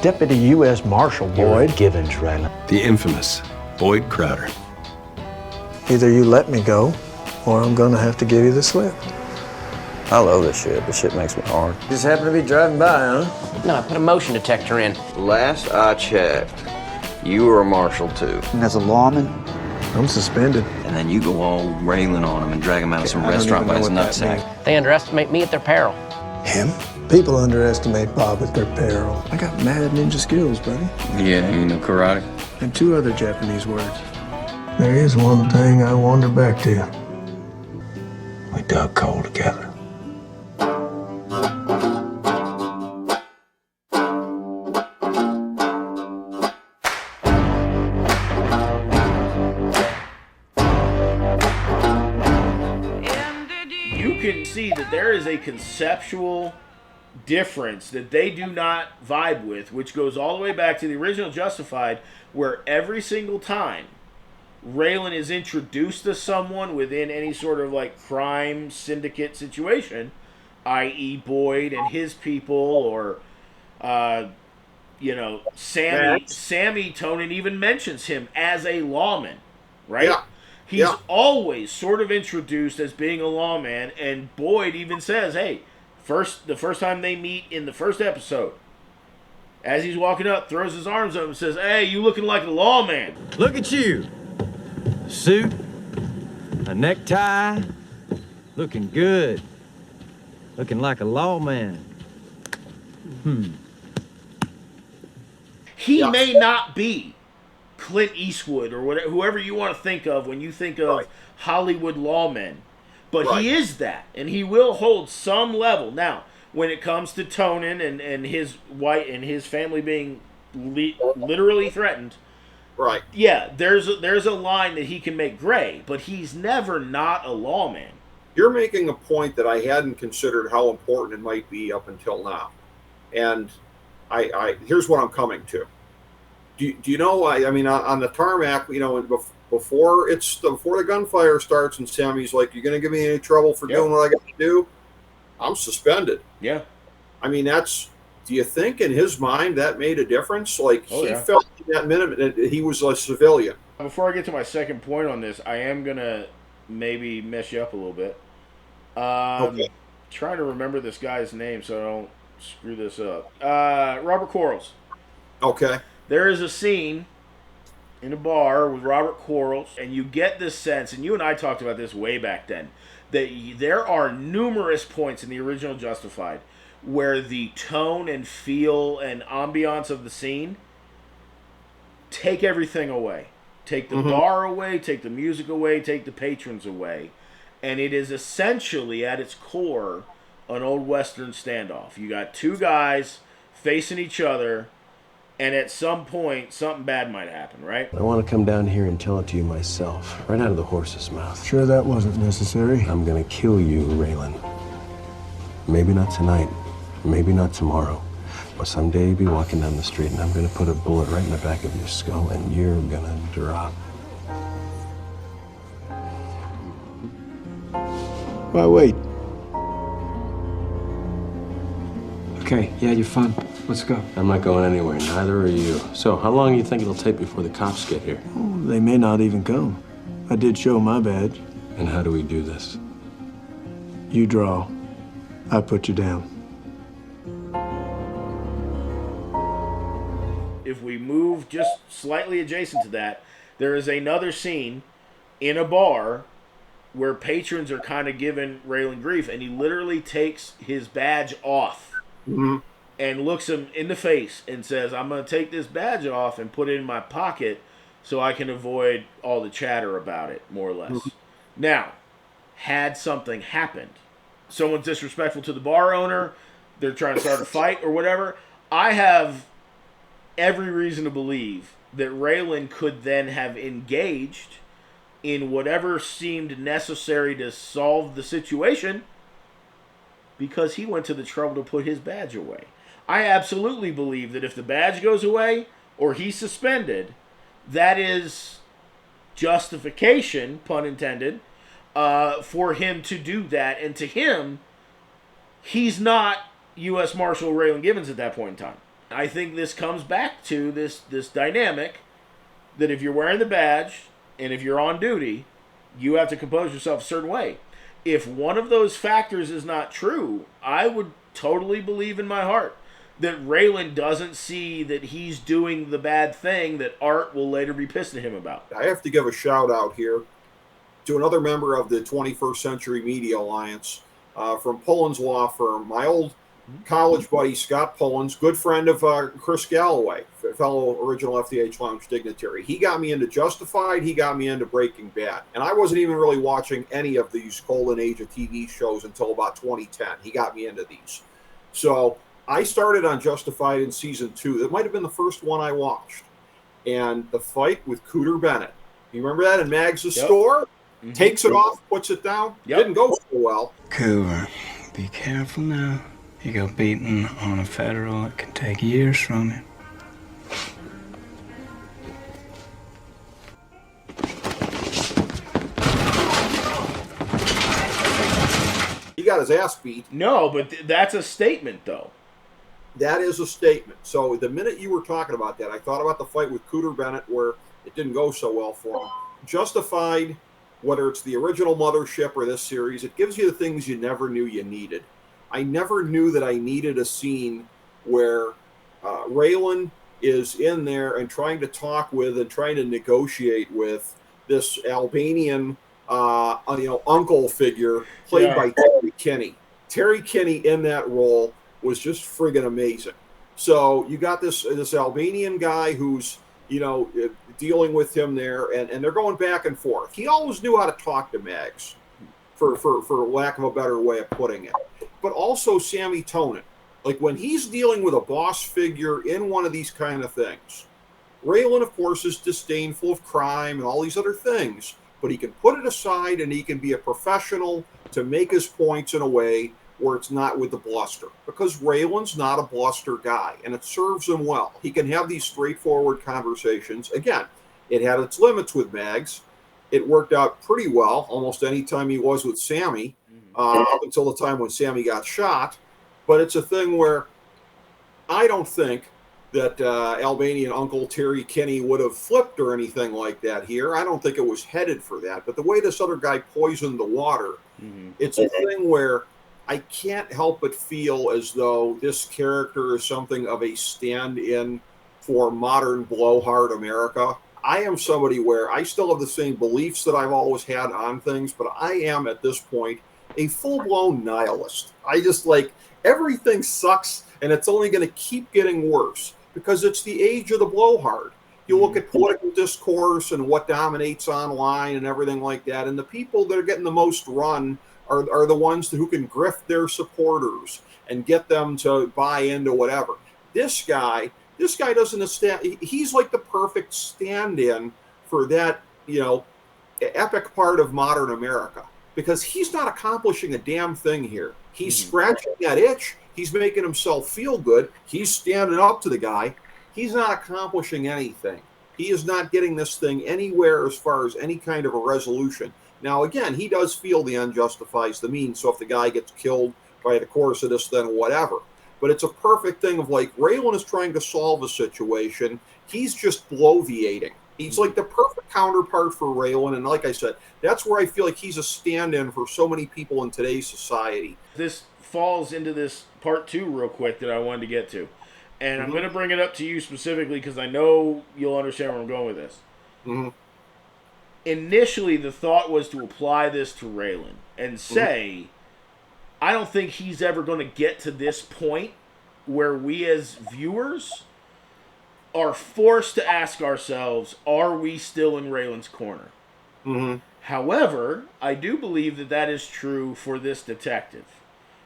Deputy U.S. Marshal Boyd Givens, Raylan. The infamous Boyd Crowder. Either you let me go, or I'm gonna have to give you the slip. I love this shit. This shit makes me hard. Just happen to be driving by, huh? No, I put a motion detector in. Last I checked, you were a marshal too. And as a lawman, I'm suspended. And then you go all railing on him and drag him out of some restaurant by his nutsack. They underestimate me at their peril. Him? People underestimate Bob at their peril. I got mad ninja skills, buddy. Yeah, you know karate? And 2 other Japanese words. There is one thing I wander back to. We dug coal together. See that there is a conceptual difference that they do not vibe with, which goes all the way back to the original Justified, where every single time Raylan is introduced to someone within any sort of like crime syndicate situation, i.e. Boyd and his people, or Sammy Tonin even mentions him as a lawman, right? Yeah. He's always sort of introduced as being a lawman, and Boyd even says, hey, the first time they meet in the first episode, as he's walking up, throws his arms up and says, hey, you looking like a lawman. Look at you. Suit, a necktie, looking good. Looking like a lawman. He may not be Clint Eastwood or whatever, whoever you want to think of when you think of Hollywood lawmen, but he is that, and he will hold some level. Now, when it comes to Tonin and his his family being literally threatened, right? Yeah, there's a line that he can make gray, but he's never not a lawman. You're making a point that I hadn't considered how important it might be up until now, and I here's what I'm coming to. Do you know? I mean, on the tarmac, before the gunfire starts, and Sammy's like, "You gonna give me any trouble for doing what I got to do?" I'm suspended. Yeah. I mean, do you think in his mind that made a difference? Like he felt in that minute that he was a civilian. Before I get to my second point on this, I am gonna maybe mess you up a little bit. Okay. Trying to remember this guy's name so I don't screw this up. Robert Quarles. Okay. There is a scene in a bar with Robert Quarles, and you get this sense, and you and I talked about this way back then, that there are numerous points in the original Justified where the tone and feel and ambiance of the scene take everything away. Take the bar away, take the music away, take the patrons away. And it is essentially, at its core, an old Western standoff. You got 2 guys facing each other, and at some point, something bad might happen, right? I want to come down here and tell it to you myself, right out of the horse's mouth. Sure that wasn't necessary. I'm gonna kill you, Raylan. Maybe not tonight, maybe not tomorrow, but someday you'll be walking down the street and I'm gonna put a bullet right in the back of your skull and you're gonna drop. Why wait? Okay, you had your fun. Let's go. I'm not going anywhere, neither are you. So, how long do you think it'll take before the cops get here? Oh, they may not even come. I did show my badge. And how do we do this? You draw. I put you down. If we move just slightly adjacent to that, there is another scene in a bar where patrons are kind of giving Raylan grief, and he literally takes his badge off. And looks him in the face and says, I'm going to take this badge off and put it in my pocket so I can avoid all the chatter about it, more or less. Now, had something happened, someone's disrespectful to the bar owner, they're trying to start a fight or whatever, I have every reason to believe that Raylan could then have engaged in whatever seemed necessary to solve the situation because he went to the trouble to put his badge away. I absolutely believe that if the badge goes away or he's suspended, that is justification, pun intended, for him to do that. And to him, he's not U.S. Marshal Raylan Givens at that point in time. I think this comes back to this dynamic that if you're wearing the badge and if you're on duty, you have to compose yourself a certain way. If one of those factors is not true, I would totally believe in my heart that Raylan doesn't see that he's doing the bad thing that Art will later be pissed at him about. I have to give a shout out here to another member of the 21st Century Media Alliance from Pullen's law firm, my old college buddy Scott Pullens, good friend of Chris Galloway, fellow original FDH Lounge dignitary. He got me into Justified. He got me into Breaking Bad. And I wasn't even really watching any of these golden age of TV shows until about 2010. He got me into these. So I started on Justified in season 2. That might have been the first one I watched. And the fight with Cooter Bennett. You remember that in Mags' store? Mm-hmm. Takes it off, puts it down. Yep. Didn't go so well. Coover, be careful now. You go beating on a federal, it can take years from you. He got his ass beat. No, but that's a statement, though. That is a statement. So the minute you were talking about that, I thought about the fight with Cooter Bennett where it didn't go so well for him. Justified, whether it's the original Mothership or this series, it gives you the things you never knew you needed. I never knew that I needed a scene where Raylan is in there and trying to talk with and trying to negotiate with this Albanian, uncle figure played by Terry Kinney. Terry Kinney in that role was just friggin' amazing. So you got this Albanian guy who's dealing with him there, and they're going back and forth. He always knew how to talk to Mags, for lack of a better way of putting it. But also Sammy Tonin. Like when he's dealing with a boss figure in one of these kind of things, Raylan, of course, is disdainful of crime and all these other things, but he can put it aside and he can be a professional to make his points in a way where it's not with the bluster. Because Raylan's not a bluster guy, and it serves him well. He can have these straightforward conversations. Again, it had its limits with Mags. It worked out pretty well almost any time he was with Sammy, up until the time when Sammy got shot. But it's a thing where I don't think that Albanian Uncle Terry Kinney would have flipped or anything like that here. I don't think it was headed for that. But the way this other guy poisoned the water, it's a thing where I can't help but feel as though this character is something of a stand-in for modern blowhard America. I am somebody where I still have the same beliefs that I've always had on things, but I am at this point a full-blown nihilist. I just everything sucks, and it's only going to keep getting worse because it's the age of the blowhard. You look at political discourse and what dominates online and everything like that, and the people that are getting the most run are the ones who can grift their supporters and get them to buy into whatever. This guy doesn't stand. He's like the perfect stand-in for that, epic part of modern America, because he's not accomplishing a damn thing here. He's scratching that itch. He's making himself feel good. He's standing up to the guy. He's not accomplishing anything. He is not getting this thing anywhere as far as any kind of a resolution. Now, again, he does feel the end justifies the means. So if the guy gets killed by the course of this, then whatever. But it's a perfect thing of Raylan is trying to solve a situation. He's just bloviating. He's like the perfect counterpart for Raylan. And like I said, that's where I feel like he's a stand-in for so many people in today's society. This falls into this part 2 real quick that I wanted to get to. And I'm going to bring it up to you specifically because I know you'll understand where I'm going with this. Initially, the thought was to apply this to Raylan and say, I don't think he's ever going to get to this point where we as viewers are forced to ask ourselves, are we still in Raylan's corner? However, I do believe that is true for this detective.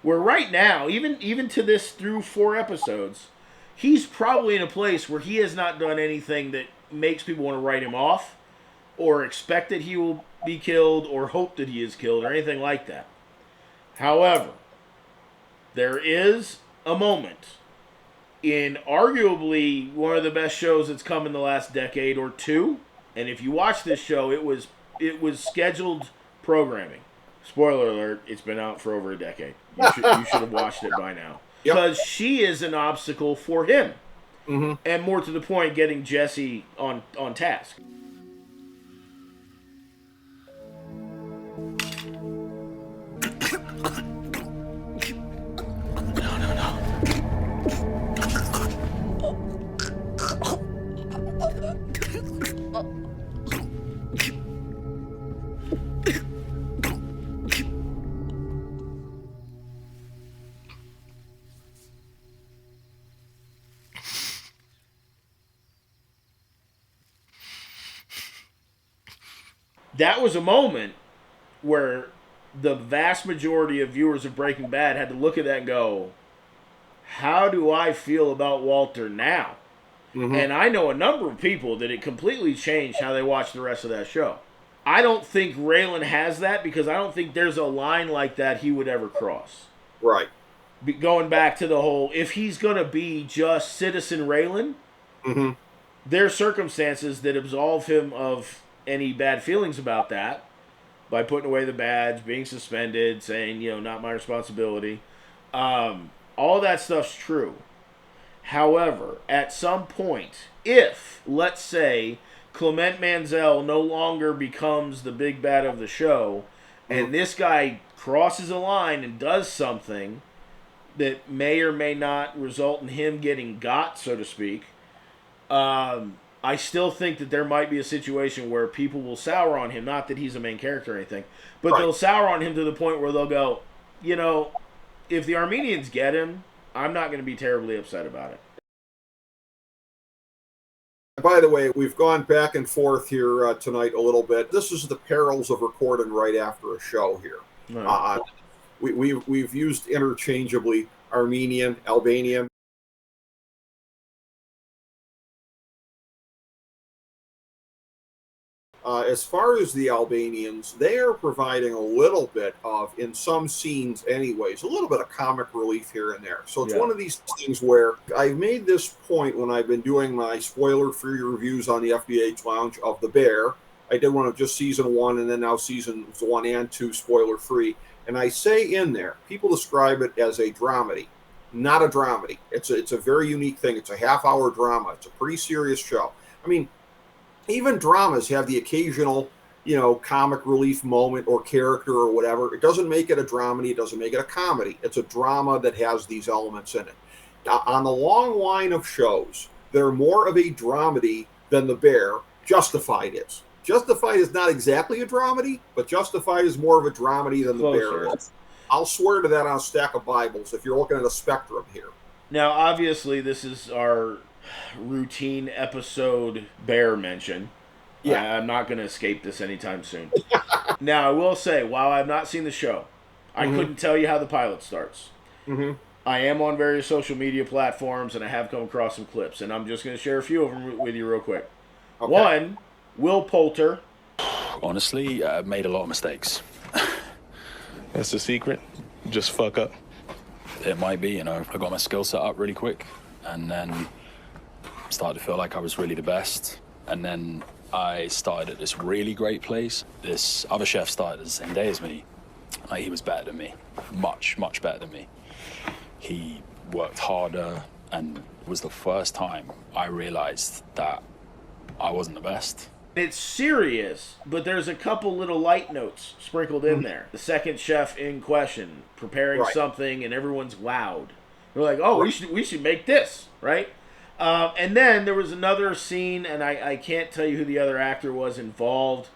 Where right now, even to this through 4 episodes, he's probably in a place where he has not done anything that makes people want to write him off or expect that he will be killed or hope that he is killed or anything like that. However, there is a moment in arguably one of the best shows that's come in the last decade or two, and if you watch this show, it was scheduled programming. Spoiler alert, it's been out for over a decade. You should have watched it by now. Because she is an obstacle for him. and more to the point, getting Jesse on task. That was a moment where the vast majority of viewers of Breaking Bad had to look at that and go, how do I feel about Walter now? And I know a number of people that it completely changed how they watch the rest of that show. I don't think Raylan has that, because I don't think there's a line like that he would ever cross. Right. Going back to the whole, if he's going to be just Citizen Raylan, there are circumstances that absolve him of any bad feelings about that by putting away the badge, being suspended, saying, not my responsibility. All that stuff's true. However, at some point, if, let's say, Clement Manzel no longer becomes the big bad of the show, and this guy crosses a line and does something that may or may not result in him getting got, so to speak, I still think that there might be a situation where people will sour on him. Not that he's a main character or anything, but they'll sour on him to the point where they'll go, if the Armenians get him, I'm not going to be terribly upset about it. By the way, we've gone back and forth here tonight a little bit. This is the perils of recording right after a show here. Right. We've used interchangeably Armenian, Albanian. As far as the Albanians, they are providing a little bit of, in some scenes anyways, a little bit of comic relief here and there. So it's one of these things where I've made this point when I've been doing my spoiler-free reviews on the FDH Lounge of The Bear. I did one of just season 1 and then now seasons 1 and 2 spoiler-free. And I say in there, people describe it as a dramedy. Not a dramedy. It's a very unique thing. It's a half-hour drama. It's a pretty serious show. I mean, even dramas have the occasional, comic relief moment or character or whatever. It doesn't make it a dramedy. It doesn't make it a comedy. It's a drama that has these elements in it. On the long line of shows, they're more of a dramedy than The Bear. Justified is. Justified is not exactly a dramedy, but Justified is more of a dramedy than The Bear is. I'll swear to that on a stack of Bibles if you're looking at a spectrum here. Now, obviously, this is our routine episode Bear mention. Yeah. I'm not going to escape this anytime soon. Now, I will say, while I've not seen the show, I couldn't tell you how the pilot starts. I am on various social media platforms, and I have come across some clips, and I'm just going to share a few of them with you real quick. Okay. One, Will Poulter. Honestly, I made a lot of mistakes. That's the secret? Just fuck up? It might be, I got my skill set up really quick, and then started to feel like I was really the best. And then I started at this really great place. This other chef started the same day as me. He was better than me. Much, much better than me. He worked harder, and it was the first time I realized that I wasn't the best. It's serious, but there's a couple little light notes sprinkled in there. The second chef in question, preparing something, and everyone's wowed. They're like, oh, we should make this, right? And then there was another scene, and I can't tell you who the other actor was involved,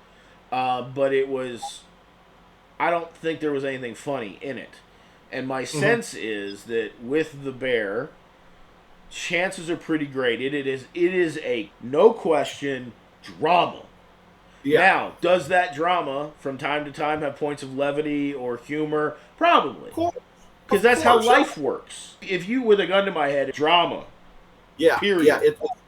but it was, I don't think there was anything funny in it. And my sense is that with The Bear, chances are pretty great. It is a, no question, drama. Yeah. Now, does that drama from time to time have points of levity or humor? Probably. Because that's how life works. If you, with a gun to my head, drama. Yeah, period. Yeah.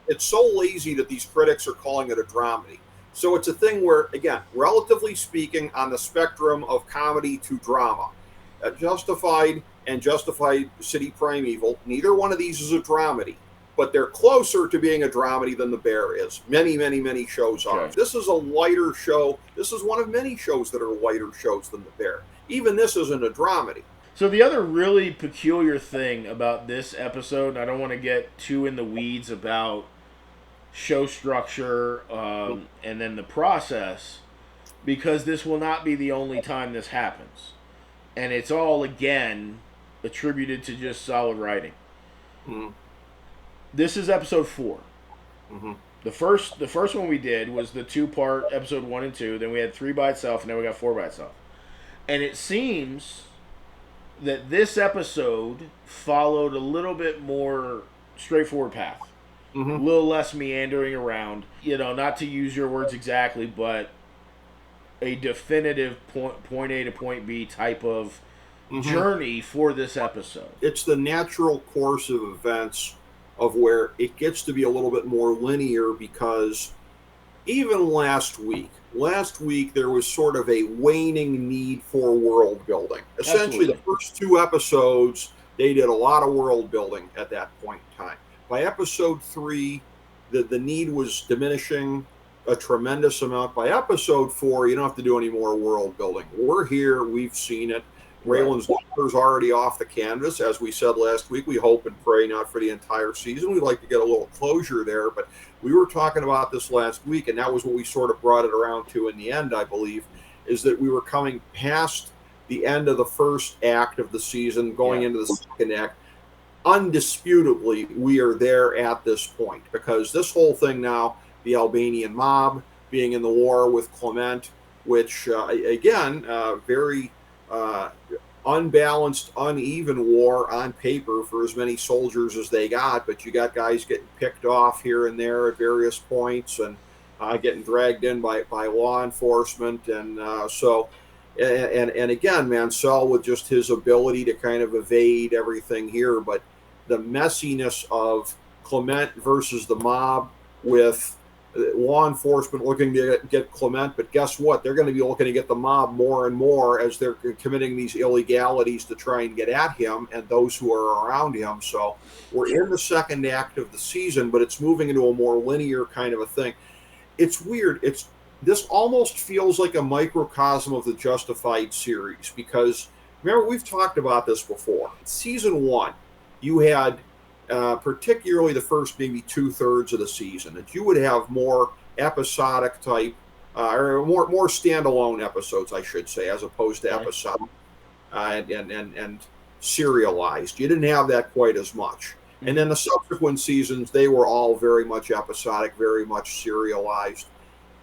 It's so lazy that these critics are calling it a dramedy. So it's a thing where, again, relatively speaking, on the spectrum of comedy to drama, Justified and Justified City Primeval, neither one of these is a dramedy, but they're closer to being a dramedy than The Bear is. Many, many, many shows are. Okay. This is a lighter show. This is one of many shows that are lighter shows than The Bear. Even this isn't a dramedy. So the other really peculiar thing about this episode, and I don't want to get too in the weeds about show structure and then the process, because this will not be the only time this happens. And it's all, again, attributed to just solid writing. Mm-hmm. This is episode 4. Mm-hmm. The first one we did was the 2-part episode 1 and 2. Then we had 3 by itself, and then we got 4 by itself. And it seems that this episode followed a little bit more straightforward path. Mm-hmm. A little less meandering around. Not to use your words exactly, but a definitive point A to point B type of journey for this episode. It's the natural course of events of where it gets to be a little bit more linear, because even last week there was sort of a waning need for world building. Essentially, the first 2 episodes, they did a lot of world building at that point in time. By episode 3, the need was diminishing a tremendous amount. By episode 4, you don't have to do any more world building. We're here. We've seen it. Raylan's daughter's already off the canvas. As we said last week, we hope and pray not for the entire season. We'd like to get a little closure there, but we were talking about this last week, and that was what we sort of brought it around to in the end, I believe, is that we were coming past the end of the first act of the season, going into the second act. Undisputably, we are there at this point, because this whole thing now, the Albanian mob being in the war with Clement, which, again, very unbalanced, uneven war on paper for as many soldiers as they got, but you got guys getting picked off here and there at various points, and getting dragged in by law enforcement, and and again, Mansell with just his ability to kind of evade everything here, but the messiness of Clement versus the mob, with law enforcement looking to get Clement, but guess what? They're going to be looking to get the mob more and more as they're committing these illegalities to try and get at him and those who are around him. So we're in the second act of the season, but it's moving into a more linear kind of a thing. It's weird. This almost feels like a microcosm of the Justified series, because remember, we've talked about this before. Season 1, you had particularly the first maybe 2/3 of the season, that you would have more episodic type, or more standalone episodes, I should say, as opposed to episodic and serialized. You didn't have that quite as much. And then the subsequent seasons, they were all very much episodic, very much serialized.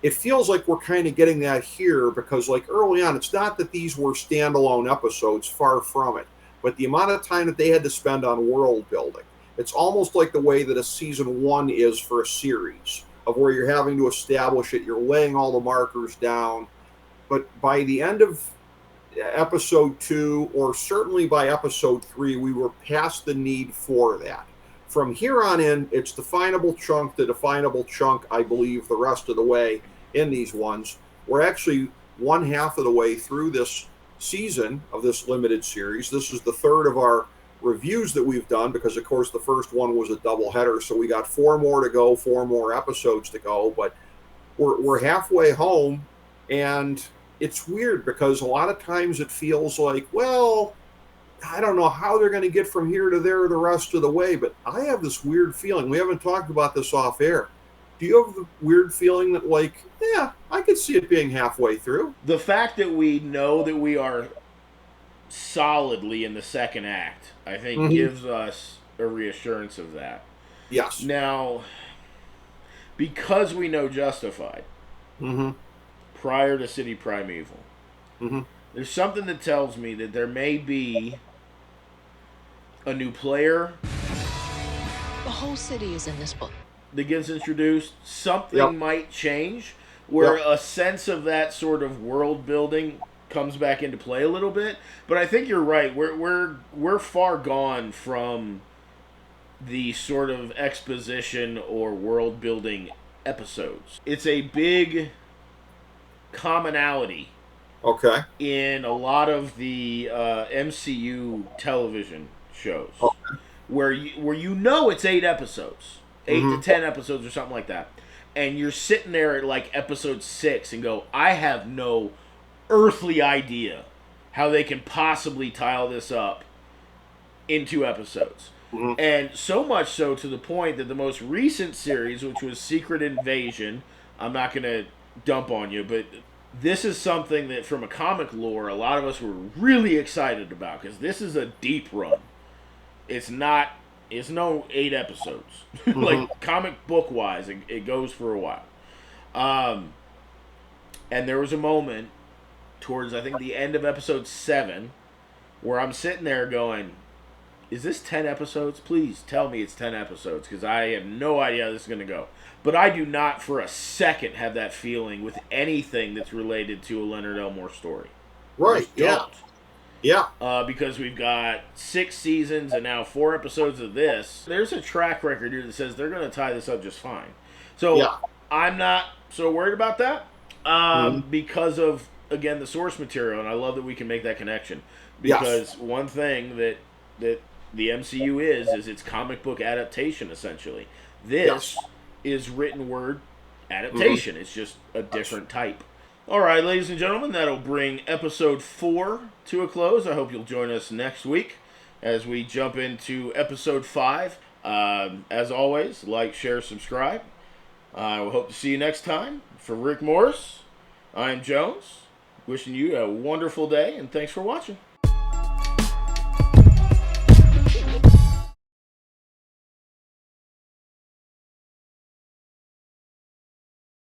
It feels like we're kind of getting that here, because like early on, it's not that these were standalone episodes, far from it, but the amount of time that they had to spend on world building. It's almost like the way that a season 1 is for a series, of where you're having to establish it, you're laying all the markers down. But by the end of episode 2, or certainly by episode 3, we were past the need for that. From here on in, it's definable chunk to definable chunk, I believe, the rest of the way in these ones. We're actually 1/2 of the way through this season of this limited series. This is the 3rd of our reviews that we've done, because of course the first one was a double header, so we got 4 more to go, 4 more episodes to go, but we're halfway home. And it's weird, because a lot of times it feels like, well, I don't know how they're going to get from here to there the rest of the way, but I have this weird feeling, we haven't talked about this off air, do you have the weird feeling that, like, yeah, I could see it being halfway through? The fact that we know that we are solidly in the second act, I think, gives us a reassurance of that. Yes. Now, because we know Justified, prior to City Primeval, there's something that tells me that there may be a new player. The whole city is in this book. That gets introduced. Something might change, where a sense of that sort of world building comes back into play a little bit. But I think you're right. We're far gone from the sort of exposition or world building episodes. It's a big commonality in a lot of the MCU television shows, where you know it's 8 episodes, 8 to 10 episodes or something like that, and you're sitting there at like episode 6 and go, I have no earthly idea how they can possibly tie all this up in 2 episodes. And so much so to the point that the most recent series, which was Secret Invasion, I'm not going to dump on you, but this is something that from a comic lore, a lot of us were really excited about, because this is a deep run. It's no 8 episodes. Like, comic book wise, it goes for a while. And there was a moment towards, I think, the end of episode 7, where I'm sitting there going, is this 10 episodes? Please tell me it's 10 episodes, because I have no idea how this is going to go. But I do not for a second have that feeling with anything that's related to a Leonard Elmore story. Right, yeah. Yeah. Because we've got 6 seasons and now 4 episodes of this. There's a track record here that says they're going to tie this up just fine. So I'm not so worried about that because of, again, the source material. And I love that we can make that connection. Because one thing that the MCU is it's comic book adaptation, essentially. This is written word adaptation. It's just a different type. All right, ladies and gentlemen, that'll bring episode 4 to a close. I hope you'll join us next week as we jump into episode 5. As always, like, share, subscribe. I will hope to see you next time. For Rick Morris, I'm Jones. Wishing you a wonderful day, and thanks for watching.